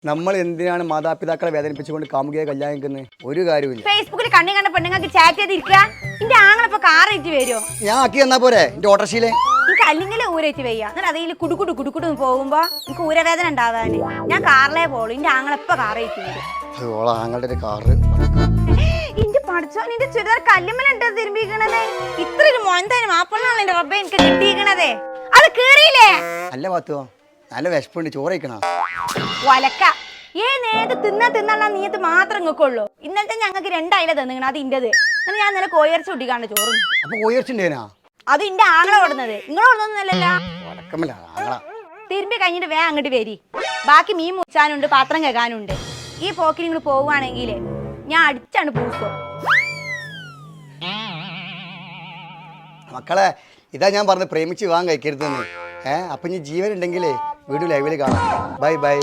നമ്മൾ എന്തിനാണ് മാതാപിതാക്കളെ വേദനിപ്പിച്ചുകൊണ്ട് കാമുകിയെ കല്യാണം കഴിക്കുന്നത്? ഒരു കാര്യമില്ല. ഫേസ്ബുക്കിൽ കണ്ണി കണ്ട പെണ്ണുങ്ങൾക്ക് ചാറ്റ് ചെയ്തിരിക്കുക. എന്റെ ആങ്ങളിപ്പോ കാറേറ്റ് വരുമോ? ഞാൻ ആക്കി തന്നാ പോരെ എന്റെ ഓട്ടോറിക്ഷയിലെ. എനിക്ക് അല്ലെങ്കിൽ ഊരേറ്റ് വയ്യ. എന്നാൽ അതിൽ കുടുക്കുടു പോകുമ്പോ എനിക്ക് ഊരവേദന ഉണ്ടാവാന് ഞാൻ കാറിലേ പോളൂ. എന്റെ ആങ്ങളെപ്പ കാറേറ്റ് വരും. ആങ്ങളുടെ കാറ് എന്റെ പഠിച്ചോ നിന്റെ ചുരിദാർ കല്ലുമ്മലുണ്ട് തിരുമ്പിക്കണത്. ഇത്ര ഒരു മൊന്തനും ആപ്പിളാണ് എന്റെ റബ്ബെ എനിക്ക് കിട്ടിയിരിക്കണതേ. അത് കേറിയില്ലേ? അല്ല പാത്തുവോ, നല്ല വിശപ്പുണ്ട്, ചോറയിക്കണ ഒലക്ക നേരത്തെ തിന്നാ നീയത്ത് മാത്രം ഇങ്ങക്കുള്ളൂ. ഇന്നലത്തെ ഞങ്ങൾക്ക് 2 അയില തന്നിങ്ങനെ അത് ഇന്റത്. ഞാൻ ഇന്നലെ കോയർച്ച കുട്ടിക്കാണ്ട് ചോറും. അപ്പൊ കോയർച്ചുണ്ടേനാ? അത് ഇന്റെ ആങ്ങളെ കൊടുന്നത്, നിങ്ങൾ കൊടുന്നൊന്നല്ലല്ലോ. തിരുമ്പി കഴിഞ്ഞിട്ട് വേ അങ്ങോട്ട് വരി. ബാക്കി മീൻ മുച്ചാനുണ്ട്, പാത്രം കേൾക്കാനുണ്ട്. ഈ പോക്കിൽ നിങ്ങൾ പോവുകയാണെങ്കിൽ ഞാൻ അടിച്ചാണ് പൂസോ. മക്കളെ, ഇതാ ഞാൻ പറഞ്ഞത്, പ്രേമിച്ച് വിവാഹം കഴിക്കരുതെന്ന്. അപ്പൊ ഇനി ജീവൻ ഉണ്ടെങ്കിലേ വീഡിയോ ലൈവിൽ കാണാം. Bye bye.